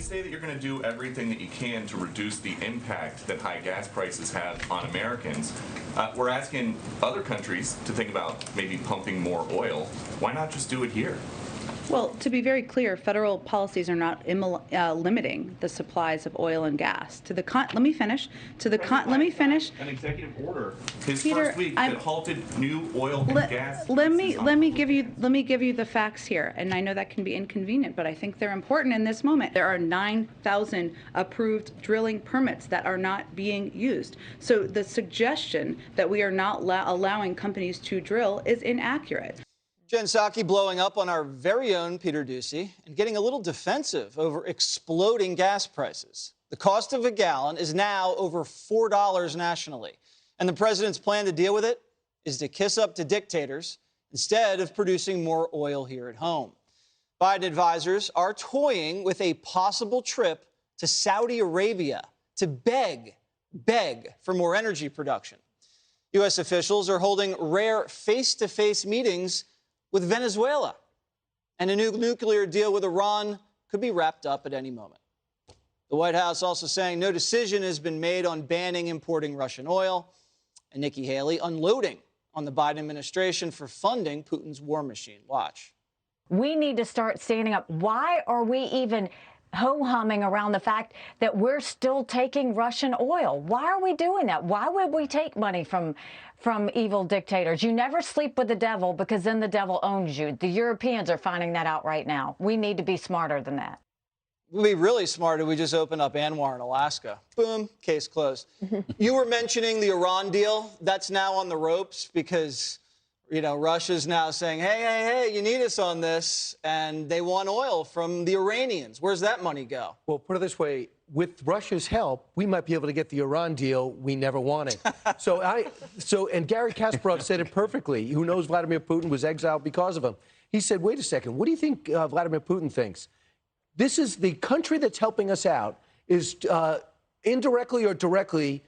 you say that you're going to do everything that you can to reduce the impact that high gas prices have on Americans, we're asking other countries to think about maybe pumping more oil. Why not just do it here? Well, to be very clear, federal policies are not limiting the supplies of oil and gas. To the let me finish. Let me finish. An executive order his Peter, first week that halted new oil and gas. Let me give you the facts here, and I know that can be inconvenient, but I think they're important in this moment. There are 9,000 approved drilling permits that are not being used. So the suggestion that we are not allowing companies to drill is inaccurate. Jen Psaki blowing up on our very own Peter Doocy and getting a little defensive over exploding gas prices. The cost of a gallon is now over $4 nationally. And the president's plan to deal with it is to kiss up to dictators instead of producing more oil here at home. Biden advisors are toying with a possible trip to Saudi Arabia to beg for more energy production. U.S. officials are holding rare face-to-face meetings with Venezuela, and a new nuclear deal with Iran could be wrapped up at any moment. The White House also saying no decision has been made on banning importing Russian oil, and Nikki Haley unloading on the Biden administration for funding Putin's war machine. Watch. We need to start standing up. Why are we even ho-humming around the fact that we're still taking Russian oil? Why are we doing that? Why would we take money from evil dictators? You never sleep with the devil, because then the devil owns you. The Europeans are finding that out right now. We need to be smarter than that. We'd be really smart if we just opened up Anwar in Alaska. Boom, case closed. You were mentioning the Iran deal. That's now on the ropes because, you know, Russia's now saying, hey, you need us on this, and they want oil from the Iranians. Where's that money go? Well, put it this way, with Russia's help, we might be able to get the Iran deal we never wanted. And Gary Kasparov said it perfectly. Who knows Vladimir Putin was exiled because of him. He said, wait a second, what do you think Vladimir Putin thinks? This is the country that's helping us out is indirectly or directly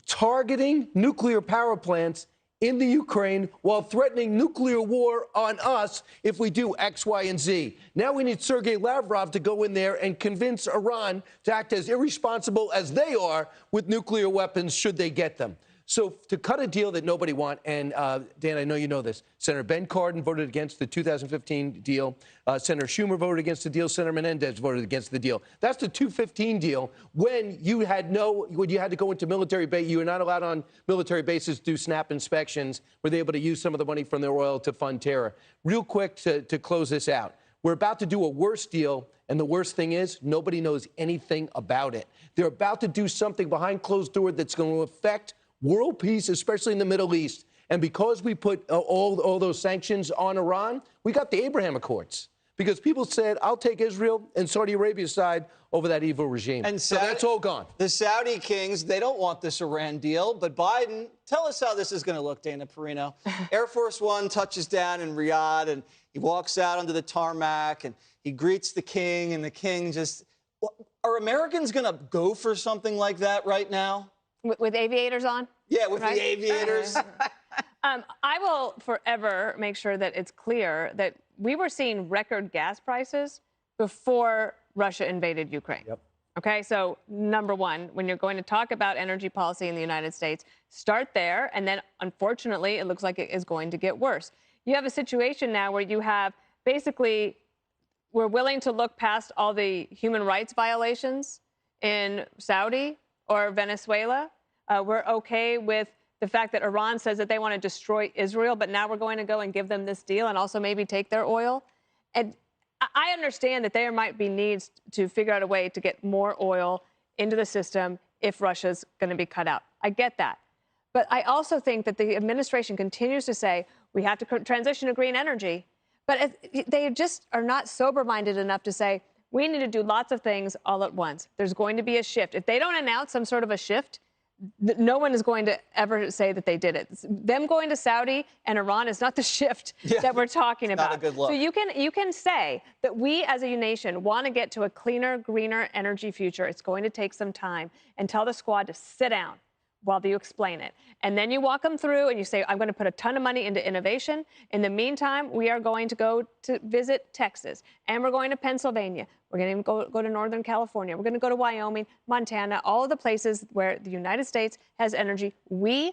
targeting nuclear power plants in the Ukraine while threatening nuclear war on us if we do X, Y, and Z. Now we need Sergei Lavrov to go in there and convince Iran to act as irresponsible as they are with nuclear weapons should they get them. So to cut a deal that nobody wants, and Dan, I know you know this, Senator Ben Cardin voted against the 2015 deal. Senator Schumer voted against the deal. Senator Menendez voted against the deal. That's the 2015 deal when you had to go into military base. You were not allowed on military bases to do SNAP inspections. Were they able to use some of the money from their oil to fund terror? Real quick to close this out. We're about to do a worse deal, and the worst thing is nobody knows anything about it. They're about to do something behind closed doors that's going to affect world peace, especially in the Middle East. And because we put all those sanctions on Iran, we got the Abraham Accords. Because people said, I'll take Israel and Saudi Arabia's side over that evil regime. And so that's all gone. The Saudi kings, they don't want this Iran deal. But Biden, tell us how this is going to look, Dana Perino. Air Force One touches down in Riyadh, and he walks out onto the tarmac, and he greets the king, and the king just... Are Americans going to go for something like that right now? With aviators on? Yeah, with the aviators. I will forever make sure that it's clear that we were seeing record gas prices before Russia invaded Ukraine. Yep. Okay, so number one, when you're going to talk about energy policy in the United States, start there, and then unfortunately, it looks like it is going to get worse. You have a situation now where you have basically, we're willing to look past all the human rights violations in Saudi or Venezuela. We're okay with the fact that Iran says that they want to destroy Israel, but now we're going to go and give them this deal and also maybe take their oil. And I understand that there might be needs to figure out a way to get more oil into the system if Russia's going to be cut out. I get that. But I also think that the administration continues to say we have to transition to green energy, but they just are not sober-minded enough to say, we need to do lots of things all at once. There's going to be a shift. If they don't announce some sort of a shift, no one is going to ever say that they did it. Them going to Saudi and Iran is not the shift that we're talking about. Not a good look. So you can say that we as a nation want to get to a cleaner, greener energy future. It's going to take some time. And tell the squad to sit down. while you explain it. And then you walk them through and you say, I'm going to put a ton of money into innovation. In the meantime, we are going to go to visit Texas, and we're going to Pennsylvania. We're going to go to Northern California. We're going to go to Wyoming, Montana, all of the places where the United States has energy. We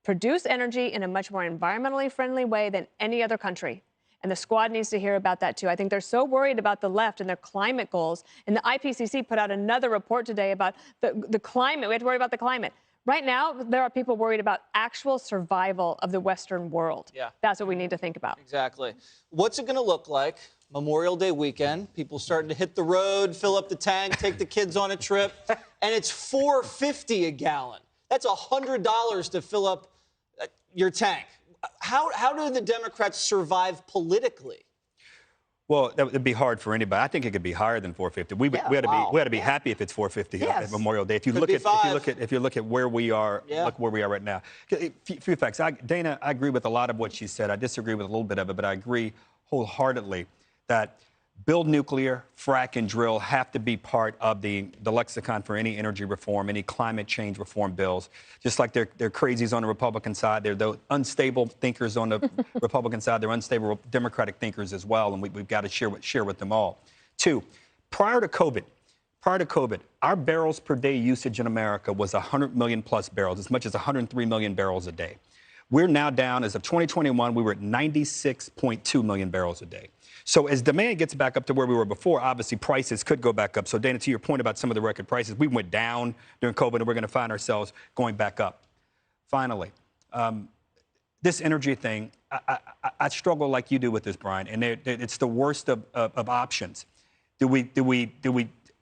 produce energy in a much more environmentally friendly way than any other country. And the squad needs to hear about that, too. I think they're so worried about the left and their climate goals. And the IPCC put out another report today about the climate. We have to worry about the climate. Right now, there are people worried about actual survival of the Western world. Yeah. That's what we need to think about. Exactly. What's it going to look like? Memorial Day weekend, people starting to hit the road, fill up the tank, take the kids on a trip, and it's $4.50 a gallon. That's $100 to fill up your tank. How do the Democrats survive politically? Well, that would be hard for anybody. I think it could be higher than 450. We ought to be happy if it's 450 at Memorial Day. If you look at where we are, look where we are right now. A few facts. Dana, I agree with a lot of what she said. I disagree with a little bit of it, but I agree wholeheartedly that build nuclear, frack, and drill have to be part of the lexicon for any energy reform, any climate change reform bills. Just like they're crazies on the Republican side, they're the unstable thinkers on the Republican side, they're unstable Democratic thinkers as well, and we've got to share with them all. Two, prior to COVID, our barrels per day usage in America was 100 million plus barrels, as much as 103 million barrels a day. We're now down, as of 2021, we were at 96.2 million barrels a day. So as demand gets back up to where we were before, obviously prices could go back up. So Dana, to your point about some of the record prices, we went down during COVID, and we're going to find ourselves going back up. Finally, this energy thing, I struggle like you do with this, Brian, and it's the worst of options. Do we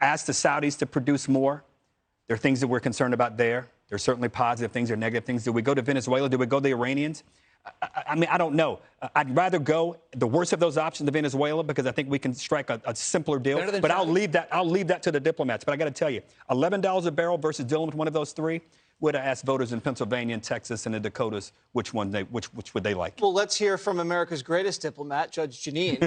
ask the Saudis to produce more? There are things that we're concerned about there. There's certainly positive things or negative things. Do we go to Venezuela? Do we go to the Iranians? I mean, I don't know. I'd rather go the worst of those options to Venezuela because I think we can strike a simpler deal. But I'll leave that to the diplomats. But I got to tell you, $11 a barrel versus dealing with one of those three. Would have asked voters in Pennsylvania and Texas and the Dakotas which would they like. Well, let's hear from America's greatest diplomat, Judge Janine.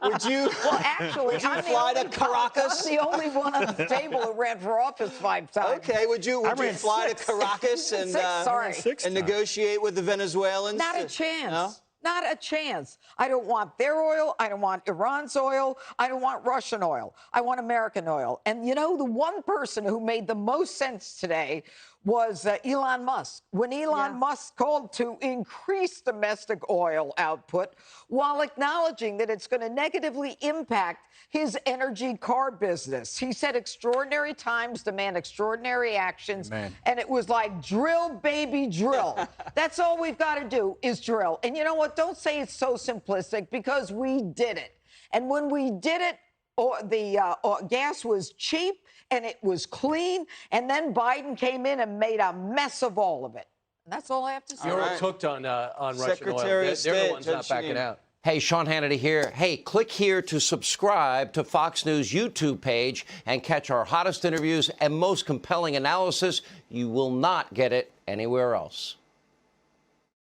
Would you fly to Caracas? I'm the only one on the table who ran for office 5 times. Okay, would you fly to Caracas and negotiate with the Venezuelans? Not a chance. No? Not a chance. I don't want their oil. I don't want Iran's oil. I don't want Russian oil. I want American oil. And, you know, the one person who made the most sense today was Elon Musk. When Elon Musk called to increase domestic oil output while acknowledging that it's going to negatively impact his energy car business. He said extraordinary times demand extraordinary actions. And it was like, drill, baby, drill. That's all we've got to do is drill. And you know what? Don't say it's so simplistic, because we did it. And when we did it, the gas was cheap and it was clean. And then Biden came in and made a mess of all of it. And that's all I have to say. Europe's hooked on Russian Secretary oil. of They're the State, ones not backing out. Hey, Sean Hannity here. Hey, click here to subscribe to Fox News YouTube page and catch our hottest interviews and most compelling analysis. You will not get it anywhere else.